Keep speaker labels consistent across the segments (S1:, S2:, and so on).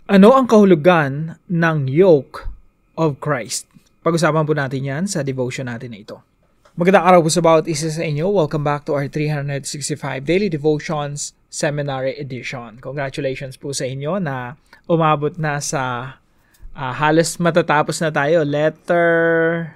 S1: Ano ang kahulugan ng yoke of Christ? Pag-usapan po natin yan sa devotion natin na ito. Magandang araw po sa bawat isa sa inyo. Welcome back to our 365 Daily Devotions Seminary Edition. Congratulations po sa inyo na umabot na sa halos matatapos na tayo. Letter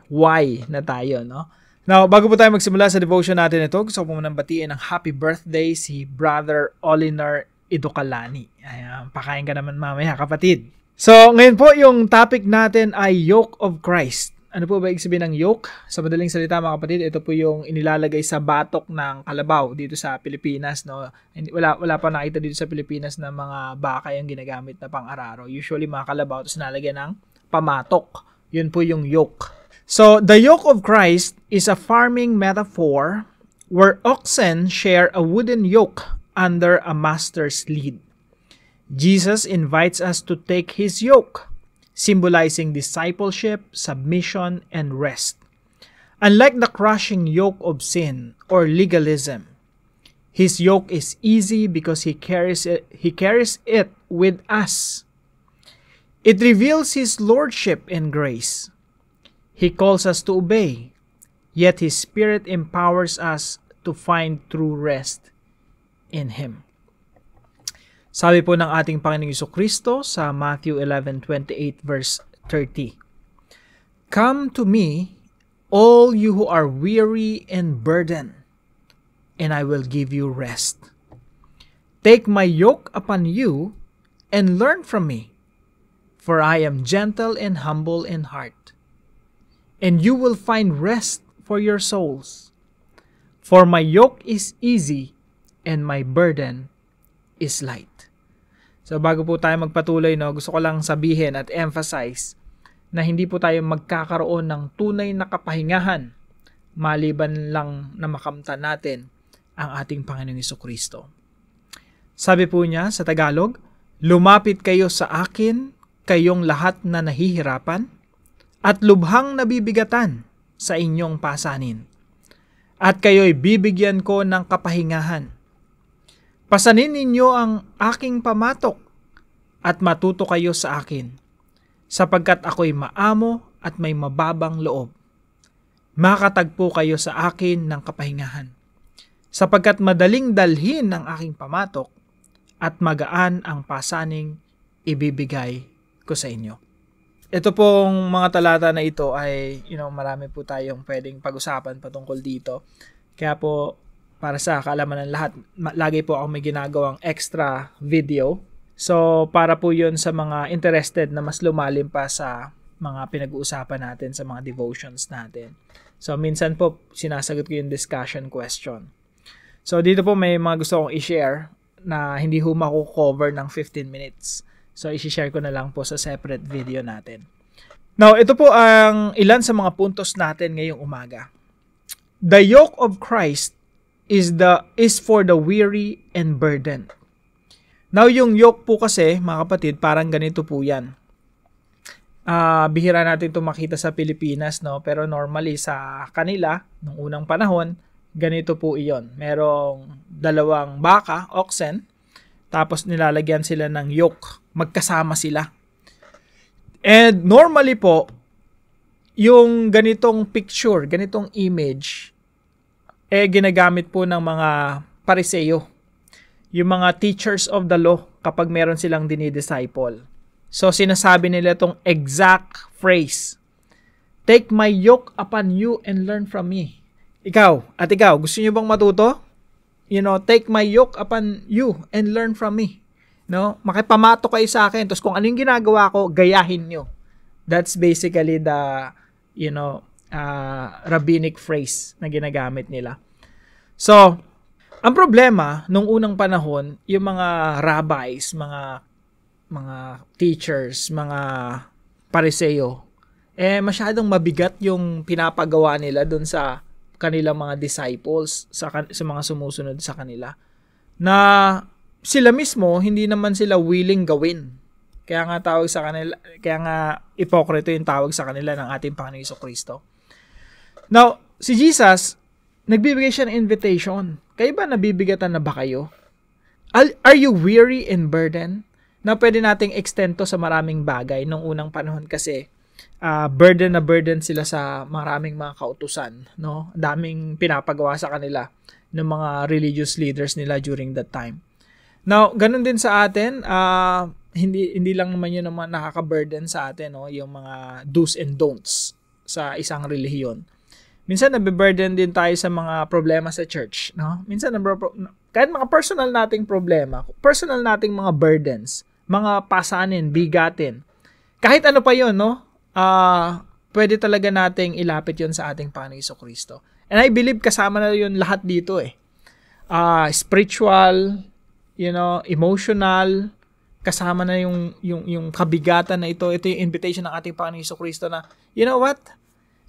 S1: Y na tayo, no? Now, bago po tayo magsimula sa devotion natin ito, gusto ko po munang batiin ng happy birthday si Brother Olinar Idokalani. Ayan, pakain ka naman mamaya, kapatid. So, ngayon po, yung topic natin ay Yoke of Christ. Ano po ba ibig sabihin ng yoke? Sa madaling salita, mga kapatid, ito po yung inilalagay sa batok ng kalabaw dito sa Pilipinas. No? Wala pa nakita dito sa Pilipinas na mga baka yung ginagamit na pang-araro. Usually, mga kalabaw, tapos nalagyan ng pamatok. Yun po yung yoke. So, the yoke of Christ is a farming metaphor where oxen share a wooden yoke under a master's lead. Jesus invites us to take his yoke, symbolizing discipleship, submission, and rest. Unlike the crushing yoke of sin or legalism, his yoke is easy because he carries it with us. It reveals his lordship and grace. He calls us to obey, yet his Spirit empowers us to find true rest in him. Sabi po ng ating Panginoong Jesucristo sa Matthew 11:28 verse 30. Come to me, all you who are weary and burdened, and I will give you rest. Take my yoke upon you and learn from me, for I am gentle and humble in heart, and you will find rest for your souls. For my yoke is easy and my burden is light. So bago po tayo magpatuloy, no, gusto ko lang sabihin at emphasize na hindi po tayo magkakaroon ng tunay na kapahingahan maliban lang na makamtan natin ang ating Panginoong Jesucristo. Sabi po niya sa Tagalog, lumapit kayo sa akin, kayong lahat na nahihirapan at lubhang nabibigatan sa inyong pasanin, at kayo'y bibigyan ko ng kapahingahan. Pasanin ninyo ang aking pamatok at matuto kayo sa akin, sapagkat ako'y maamo at may mababang loob. Makatagpo kayo sa akin ng kapahingahan, sapagkat madaling dalhin ang aking pamatok at magaan ang pasaning ibibigay ko sa inyo. Ito pong mga talata na ito ay, marami po tayong pwedeng pag-usapan patungkol dito. Kaya po, para sa kaalaman ng lahat, lagi po ako may ginagawang extra video. So, para po yun sa mga interested na mas lumalim pa sa mga pinag-uusapan natin sa mga devotions natin. So, minsan po, sinasagot ko yung discussion question. So, dito po may mga gusto kong i-share na hindi ho maku-cover ng 15 minutes. So, i-share ko na lang po sa separate video natin. Now, ito po ang ilan sa mga puntos natin ngayong umaga. The yoke of Christ is for the weary and burdened. Now, yung yoke po kasi, mga kapatid, parang ganito po yan. Bihira natin ito makita sa Pilipinas, no? Pero normally sa kanila, nung unang panahon, ganito po iyon. Merong dalawang baka, oxen, tapos nilalagyan sila ng yoke. Magkasama sila. And normally po, yung ganitong picture, ganitong image, ginagamit po ng mga Pariseo, yung mga teachers of the law kapag meron silang dinidisciple. So, sinasabi nila itong exact phrase, take my yoke upon you and learn from me. Ikaw, gusto niyo bang matuto? Take my yoke upon you and learn from me. No? Makipamato kayo sa akin, tapos kung ano yung ginagawa ko, gayahin nyo. That's basically the, rabbinic phrase na ginagamit nila. So, ang problema, nung unang panahon, yung mga rabbis, mga teachers, mga pariseo, masyadong mabigat yung pinapagawa nila dun sa kanilang mga disciples, sa mga sumusunod sa kanila, na sila mismo, hindi naman sila willing gawin. Kaya nga ipokrito yung tawag sa kanila ng ating Panginoong Jesucristo. Now, si Jesus, nagbibigay siya ng invitation. Kayo ba nabibigatan na ba kayo? Are you weary and burdened? na pwede nating extend to sa maraming bagay. Nung unang panahon kasi, burden na burden sila sa maraming mga kautusan, no? Daming pinapagawa sa kanila ng mga religious leaders nila during that time. Now, ganun din sa atin, hindi lang naman yun naman nakaka-burden sa atin, no? Yung mga do's and don'ts sa isang relihiyon. Minsan nabiburden din tayo sa mga problema sa church, no? Minsan kahit mga personal nating problema, personal nating mga burdens, mga pasanin, bigatin. Kahit ano pa 'yon, no? Pwede talaga nating ilapit 'yon sa ating Panginoong Jesucristo. And I believe kasama na 'yon lahat dito eh. Spiritual, emotional, kasama na yung kabigatan na ito. Ito yung invitation ng ating Panginoong Jesucristo na, you know what?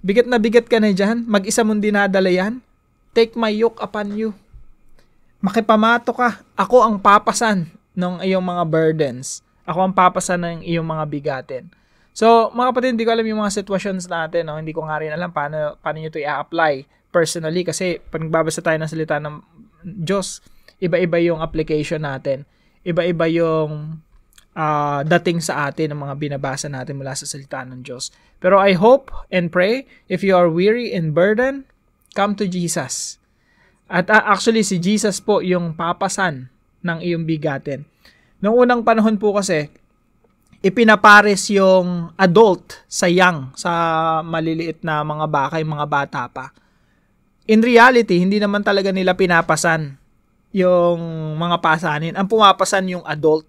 S1: Bigat na bigat ka na dyan. Mag-isa mong dinadala yan. Take my yoke upon you. Makipamato ka. Ako ang papasan ng iyong mga burdens. Ako ang papasan ng iyong mga bigatin. So, mga kapatid, hindi ko alam yung mga situations natin. No? Hindi ko nga rin alam paano nyo ito i-apply personally. Kasi pag nagbabasa tayo ng salita ng Diyos, iba-iba yung application natin. Iba-iba yung dating sa atin ng mga binabasa natin mula sa salita ng Diyos. Pero I hope and pray, if you are weary and burdened, come to Jesus. At actually, si Jesus po yung papasan ng iyong bigatin. Noong unang panahon po kasi, ipinapares yung adult sa young, sa maliliit na mga baka, yung mga bata pa. In reality, hindi naman talaga nila pinapasan yung mga pasanin. Ang pumapasan yung adult.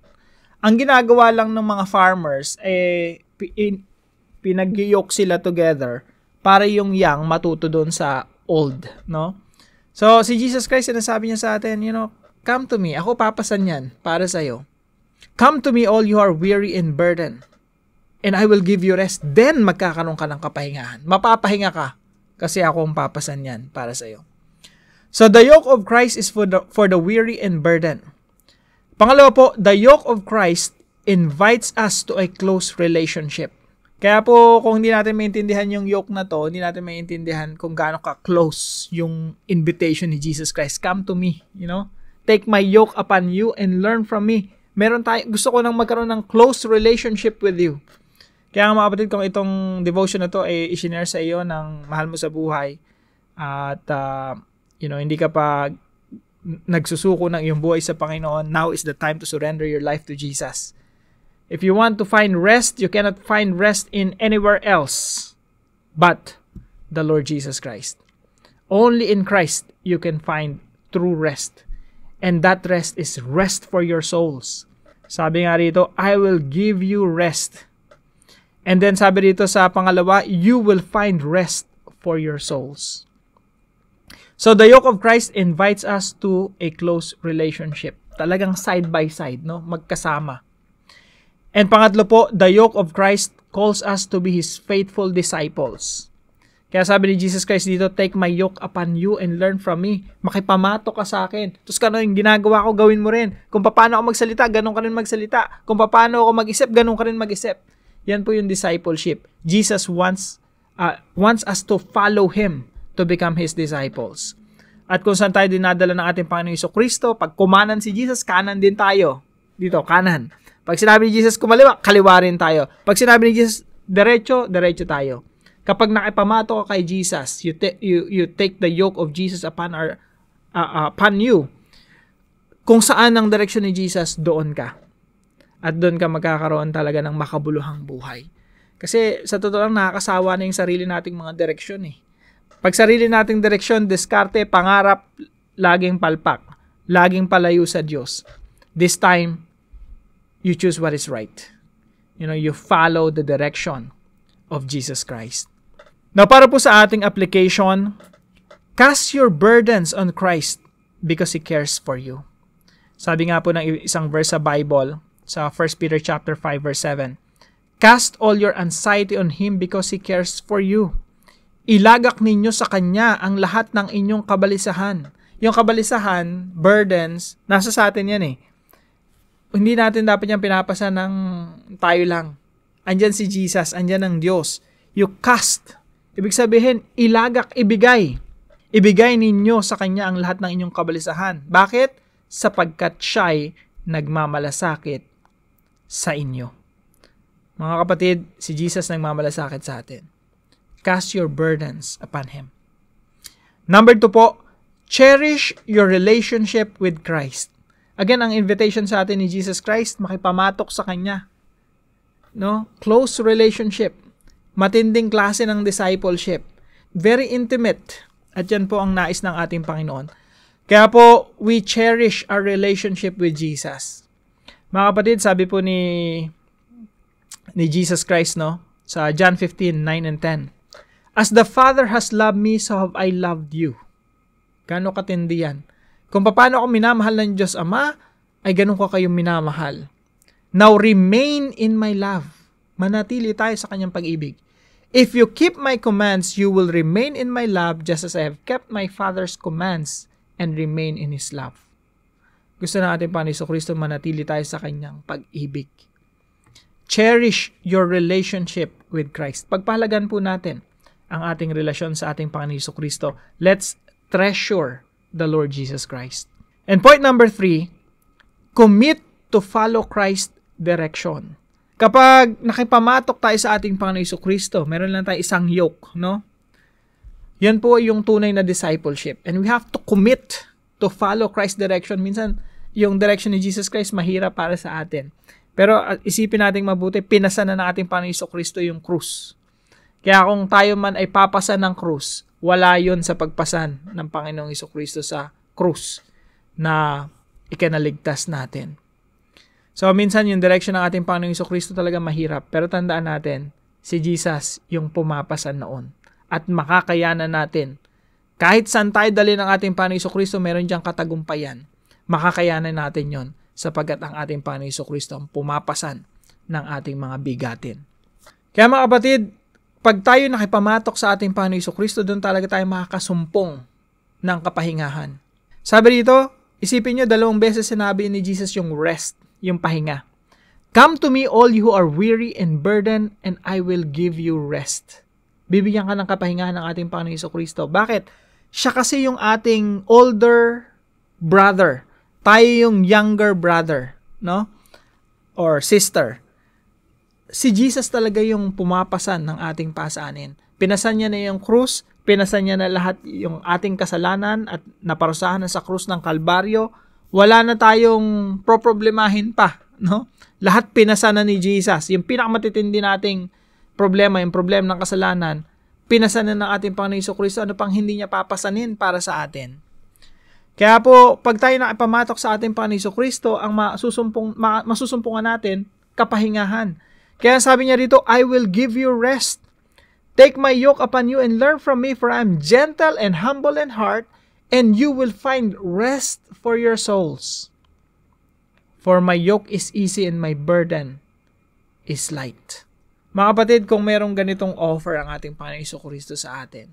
S1: Ang ginagawa lang ng mga farmers, pinag-yoke sila together para yung young matuto doon sa old, no? So, si Jesus Christ, sinasabi niya sa atin, come to me, ako papasan yan para sa'yo. Come to me all you are weary and burdened, and I will give you rest. Then, magkakaroon ka ng kapahingahan. Mapapahinga ka, kasi ako ang papasan yan para sa'yo. So, the yoke of Christ is for the weary and burdened. Pangalawa po, the yoke of Christ invites us to a close relationship. Kaya po, kung hindi natin maintindihan yung yoke na to, hindi natin maintindihan kung gaano ka-close yung invitation ni Jesus Christ. Come to me, Take my yoke upon you and learn from me. Gusto ko nang magkaroon ng close relationship with you. Kaya mga kapatid, kung itong devotion na to ay i-share sa iyo ng mahal mo sa buhay at hindi ka pa nagsusuko ng iyong buhay sa Panginoon, now is the time to surrender your life to Jesus. If you want to find rest, you cannot find rest in anywhere else but the Lord Jesus Christ. Only in Christ you can find true rest. And that rest is rest for your souls. Sabi nga rito, I will give you rest. And then sabi rito sa pangalawa, you will find rest for your souls. So the yoke of Christ invites us to a close relationship. Talagang side by side, no? Magkasama. And pangatlo po, the yoke of Christ calls us to be His faithful disciples. Kaya sabi ni Jesus Christ dito, take my yoke upon you and learn from me. Makipamato ka sa akin. Tapos kano yung ginagawa ko, gawin mo rin. Kung paano ako magsalita, ganun ka rin magsalita. Kung paano ako mag-isip, ganun ka rin mag-isip. Yan po yung discipleship. Jesus wants us to follow Him to become His disciples. At kung saan tayo dinadala ng ating Panginoong Jesucristo, pag kumanan si Jesus, kanan din tayo. Dito, kanan. Pag sinabi ni Jesus kumaliwa, kaliwa rin tayo. Pag sinabi ni Jesus diretso, diretso tayo. Kapag nakipamato ka kay Jesus, you take the yoke of Jesus upon you. Kung saan ang direksyon ni Jesus, doon ka. At doon ka magkakaroon talaga ng makabuluhang buhay. Kasi sa totoo lang, nakakasawa na yung sarili nating mga direksyon eh. Pag sarili nating direksyon, diskarte, pangarap, laging palpak, laging palayo sa Diyos. This time, you choose what is right. You follow the direction of Jesus Christ. Now, para po sa ating application, cast your burdens on Christ because He cares for you. Sabi nga po ng isang verse sa Bible, sa 1 Peter chapter 5 verse 7, cast all your anxiety on Him because He cares for you. Ilagak ninyo sa Kanya ang lahat ng inyong kabalisahan. Yung kabalisahan, burdens, nasa sa atin yan eh. Hindi natin dapat yung pinapasa ng tayo lang. Andyan si Jesus, andyan ang Diyos. You cast. Ibig sabihin, ilagak, ibigay. Ibigay ninyo sa Kanya ang lahat ng inyong kabalisahan. Bakit? Sapagkat siya'y nagmamalasakit sa inyo. Mga kapatid, si Jesus nagmamalasakit sa atin. Cast your burdens upon Him. Number 2 po, cherish your relationship with Christ. Again, ang invitation sa atin ni Jesus Christ, makipamatok sa Kanya. No? Close relationship. Matinding klase ng discipleship. Very intimate. At yan po ang nais ng ating Panginoon. Kaya po, we cherish our relationship with Jesus. Mga kapatid, sabi po ni Jesus Christ, no? Sa John 15:9 and 10. As the Father has loved me, so have I loved you. Gano'ng katindi yan. Kung paano ako minamahal ng Diyos Ama, ay gano'n ko kayong minamahal. Now remain in my love. Manatili tayo sa kanyang pag-ibig. If you keep my commands, you will remain in my love just as I have kept my Father's commands and remain in His love. Gusto na ating Panginoon Jesucristo manatili tayo sa kanyang pag-ibig. Cherish your relationship with Christ. Pagpahalagan po natin ang ating relasyon sa ating Panginoon Jesucristo. Let's treasure the Lord Jesus Christ. And point number 3, commit to follow Christ's direction. Kapag nakipamatok tayo sa ating Panginoon Jesucristo, meron lang tayo isang yoke, no? Yan po yung tunay na discipleship. And we have to commit to follow Christ's direction. Minsan, yung direction ni Jesus Christ mahirap para sa atin. Pero isipin natin mabuti, pinasa na ng ating Panginoon Jesucristo yung krus. Kaya kung tayo man ay papasa ng krus, wala yon sa pagpasan ng Panginoong Jesucristo sa krus na ikinaligtas natin. So, minsan yung direction ng ating Panginoong Jesucristo talaga mahirap. Pero tandaan natin, si Jesus yung pumapasan noon. At makakayanan natin. Kahit saan tayo dali ng ating Panginoong Jesucristo, meron diyang katagumpayan. Makakayanan natin yon sapagkat ang ating Panginoong Jesucristo ang pumapasan ng ating mga bigatin. Kaya mga kapatid, pag tayo nakipamatok sa ating Panginoong Jesucristo, doon talaga tayo makakasumpong ng kapahingahan. Sabi dito, isipin nyo, 2 beses sinabi ni Jesus yung rest, yung pahinga. Come to me all you who are weary and burdened, and I will give you rest. Bibigyan ka ng kapahingahan ng ating Panginoong Jesucristo. Bakit? Siya kasi yung ating older brother. Tayo yung younger brother, no? Or sister. Si Jesus talaga yung pumapasan ng ating pasanin. Pinasan niya na yung krus, pinasan niya na lahat yung ating kasalanan at naparusahan na sa krus ng Kalbaryo. Wala na tayong problemahin pa, no? Lahat pinasan na ni Jesus. Yung pinakamatitindi nating problema, yung problema ng kasalanan, pinasan na ng ating Panginoon Jesucristo. Ano pang hindi niya papasanin para sa atin? Kaya po, pag tayo nakipamatok sa ating Panginoon Jesucristo, ang masusumpungan natin, kapahingahan. Kaya sabi niya dito, I will give you rest. Take my yoke upon you and learn from me, for I am gentle and humble in heart, and you will find rest for your souls. For my yoke is easy and my burden is light. Mga kapatid, kung merong ganitong offer ang ating Panginoon Jesucristo sa atin,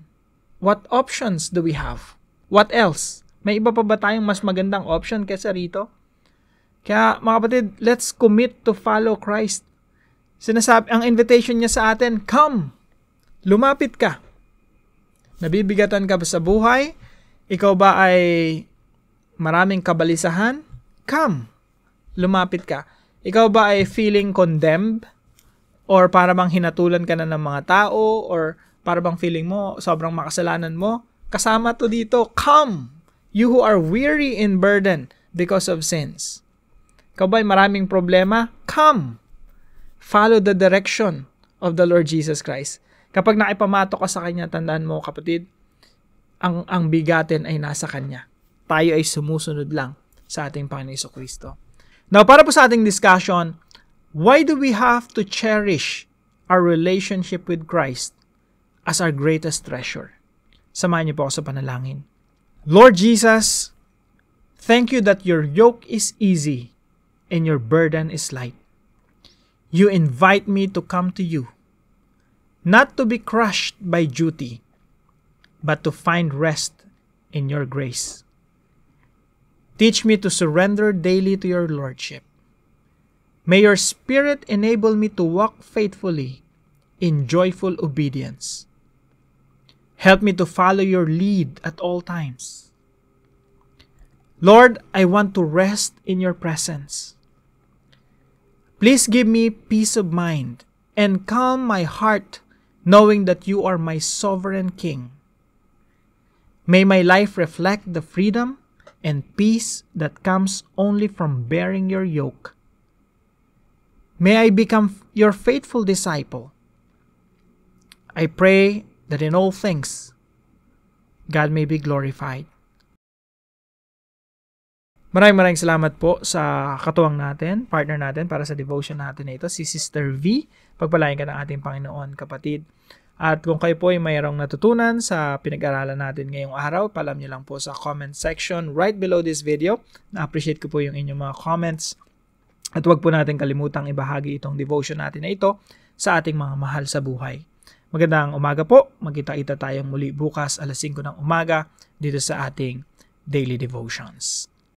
S1: what options do we have? What else? May iba pa ba tayong mas magandang option kaysa rito? Kaya mga kapatid, let's commit to follow Christ. Sinasabi, ang invitation niya sa atin, come, lumapit ka. Nabibigatan ka ba sa buhay? Ikaw ba ay maraming kabalisahan? Come, lumapit ka. Ikaw ba ay feeling condemned? Or para bang hinatulan ka na ng mga tao? Or para bang feeling mo, sobrang makasalanan mo? Kasama to dito, come, you who are weary and burdened because of sins. Ikaw ba ay maraming problema? Come, follow the direction of the Lord Jesus Christ. Kapag nakipamatok ka sa Kanya, tandaan mo kapatid, ang bigatin ay nasa Kanya. Tayo ay sumusunod lang sa ating Panginoon Jesucristo. Now, para po sa ating discussion, why do we have to cherish our relationship with Christ as our greatest treasure? Samahan niyo po ako sa panalangin. Lord Jesus, thank you that your yoke is easy and your burden is light. You invite me to come to you, not to be crushed by duty, but to find rest in your grace. Teach me to surrender daily to your Lordship. May your Spirit enable me to walk faithfully in joyful obedience. Help me to follow your lead at all times. Lord, I want to rest in your presence. Please give me peace of mind and calm my heart, knowing that you are my sovereign King. May my life reflect the freedom and peace that comes only from bearing your yoke. May I become your faithful disciple. I pray that in all things, God may be glorified. Maraming salamat po sa katuwang natin, partner natin para sa devotion natin na ito, si Sister V. Pagpalain ka ng ating Panginoon, kapatid. At kung kayo po ay mayroong natutunan sa pinag-aralan natin ngayong araw, paalam niyo lang po sa comment section right below this video. Na-appreciate ko po yung inyong mga comments. At huwag po natin kalimutang ibahagi itong devotion natin na ito sa ating mga mahal sa buhay. Magandang umaga po. Magkita-kita tayong muli bukas 5:00 ng umaga dito sa ating Daily Devotions.